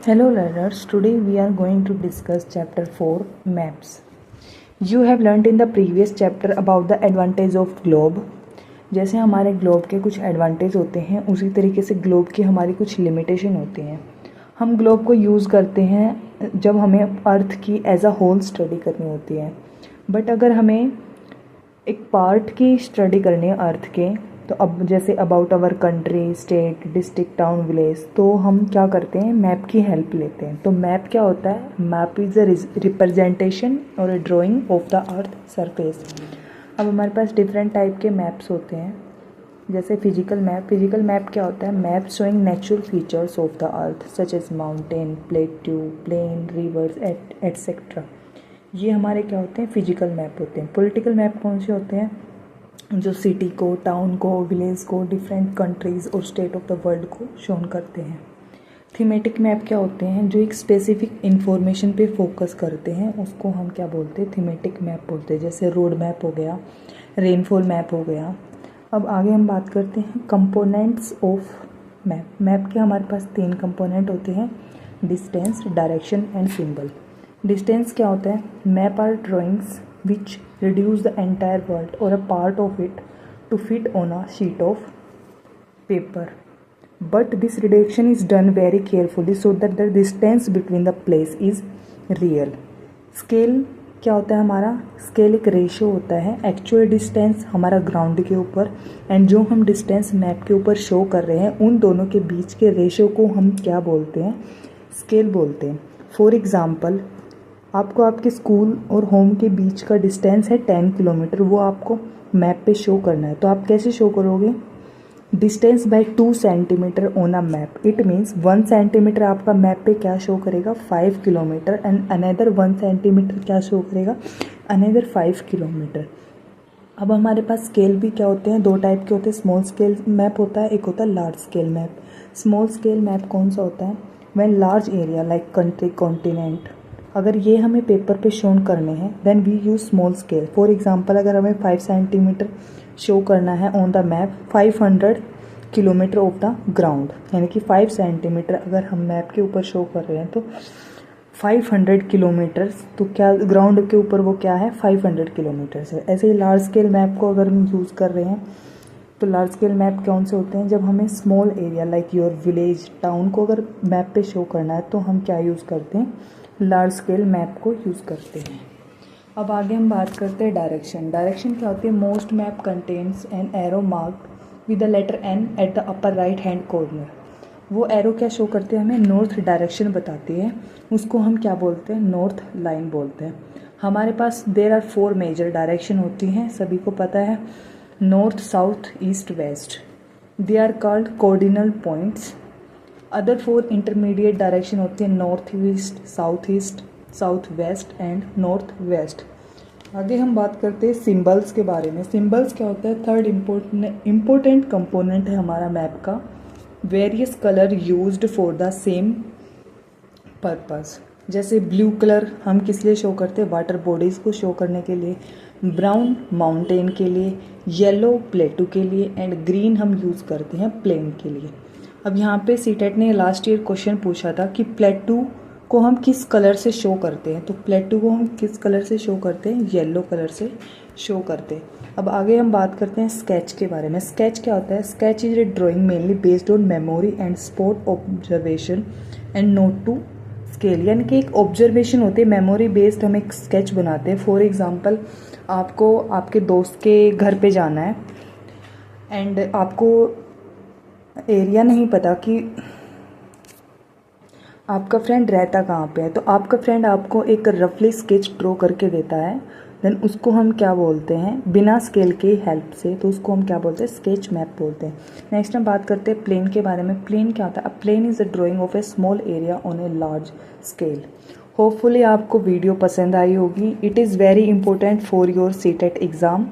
Hello learners, today we are going to discuss chapter 4 maps. You have learnt in the previous chapter about the advantage of globe. जैसे हमारे globe के कुछ advantage होते हैं उसी तरीके से ग्लोब की हमारी कुछ लिमिटेशन होती हैं। हम ग्लोब को यूज़ करते हैं जब हमें अर्थ की एज अ होल स्टडी करनी होती है, बट अगर हमें एक पार्ट की स्टडी करनी है अर्थ के, तो अब जैसे about our country, state, district, town, village, तो हम क्या करते हैं, मैप की हेल्प लेते हैं। तो मैप क्या होता है? मैप इज़ अ रिप्रेजेंटेशन और a drawing of the earth surface. अब हमारे पास डिफरेंट टाइप के मैप्स होते हैं, जैसे फिजिकल मैप क्या होता है? Map showing natural features of the earth such as mountain, plateau, plain, rivers etcetera. ये हमारे क्या होते हैं? फिजिकल मैप होते हैं। पॉलिटिकल मैप कौन से होते हैं? जो सिटी को, टाउन को, विलेज को, डिफरेंट कंट्रीज़ और स्टेट ऑफ द वर्ल्ड को शोन करते हैं। थीमेटिक मैप क्या होते हैं? जो एक स्पेसिफिक इंफॉर्मेशन पे फोकस करते हैं, उसको हम क्या बोलते हैं? थीमेटिक मैप बोलते हैं। जैसे रोड मैप हो गया, रेनफॉल मैप हो गया। अब आगे हम बात करते हैं कंपोनेंट्स ऑफ मैप। मैप के हमारे पास 3 कंपोनेंट होते हैं, distance, direction and symbol. Distance क्या होता है? Map are drawings which reduce the entire world or a part of it to fit on a sheet of paper, but this reduction is done very carefully so that the distance between the place is real. Scale क्या होता है? हमारा scale एक ratio होता है, actual distance हमारा ground के ऊपर एंड जो हम डिस्टेंस मैप के ऊपर शो कर रहे हैं, उन दोनों के बीच के रेशियो को हम क्या बोलते हैं? स्केल बोलते हैं। फॉर एग्जाम्पल, आपको आपके स्कूल और होम के बीच का डिस्टेंस है 10 किलोमीटर, वो आपको मैप पे शो करना है। तो आप कैसे शो करोगे? Distance by 2 centimetre on a map. It means 1 centimetre आपका मैप पे क्या शो करेगा? 5 किलोमीटर एंड अनदर 1 सेंटीमीटर क्या शो करेगा? Another 5 kilometre. अब हमारे पास स्केल भी क्या होते हैं? 2 टाइप के होते हैं। स्मॉल स्केल मैप होता है, एक होता है large scale map. Small scale map कौन सा होता है? When large area like country, continent, अगर ये हमें पेपर पे शो करने हैं, then we use small scale. For example, अगर हमें 5 सेंटीमीटर शो करना है on the map 500 kilometre of the ground, यानी कि 5 सेंटीमीटर अगर हम मैप के ऊपर शो कर रहे हैं तो 500 किलोमीटर, तो क्या ग्राउंड के ऊपर वो क्या है? 500 किलोमीटर है। ऐसे ही लार्ज स्केल मैप को अगर हम यूज़ कर रहे हैं, तो लार्ज स्केल मैप कौन से होते हैं? जब हमें small area like your village, town को अगर मैप पे शो करना है, तो हम क्या यूज़ करते हैं? लार्ज स्केल मैप को यूज़ करते हैं। अब आगे हम बात करते हैं डायरेक्शन। डायरेक्शन क्या होती है? Most map contains an arrow marked with the letter N at the upper right hand corner. वो एरो क्या शो करते हैं? हमें नॉर्थ डायरेक्शन बताती है, उसको हम क्या बोलते हैं? नॉर्थ लाइन बोलते हैं। हमारे पास देयर आर 4 मेजर डायरेक्शन होती हैं, सभी को पता है, north, south, east, west. They are called coordinal points. Other 4 intermediate direction होती है, north east, south west and north west. आगे हम बात करते हैं सिंबल्स के बारे में। सिंबल्स क्या होता है? थर्ड इम्पोर्टेंट कंपोनेंट है हमारा मैप का। Various colour used for the same purpose. जैसे ब्लू कलर हम किस लिए शो करते हैं? वाटर बॉडीज़ को शो करने के लिए। ब्राउन माउंटेन के लिए, येलो प्लेटू के लिए एंड ग्रीन हम यूज़ करते हैं प्लेन के लिए। अब यहाँ पे सीटेट ने लास्ट ईयर क्वेश्चन पूछा था कि प्लेटू को हम किस कलर से शो करते हैं, तो प्लेटू को हम किस कलर से शो करते हैं? येलो कलर से शो करते हैं। अब आगे हम बात करते हैं स्केच के बारे में। स्केच क्या होता है? Sketch is a drawing mainly based on memory and spot observation and not to scale, यानी कि एक ऑब्जर्वेशन होती है, मेमोरी बेस्ड हम एक स्केच बनाते हैं। फॉर एग्जाम्पल, आपको आपके दोस्त के घर पे जाना है एंड आपको एरिया नहीं पता कि आपका फ्रेंड रहता कहाँ पे है, तो आपका फ्रेंड आपको एक रफली स्केच ड्रॉ करके देता है, देन उसको हम क्या बोलते हैं? बिना स्केल के हेल्प से, तो उसको हम क्या बोलते हैं? स्केच मैप बोलते हैं। नेक्स्ट हम बात करते हैं प्लेन के बारे में। प्लेन क्या होता है? A plane is a drawing of a small area on a large scale. Hopefully आपको वीडियो पसंद आई होगी। It is very important for your CTET exam.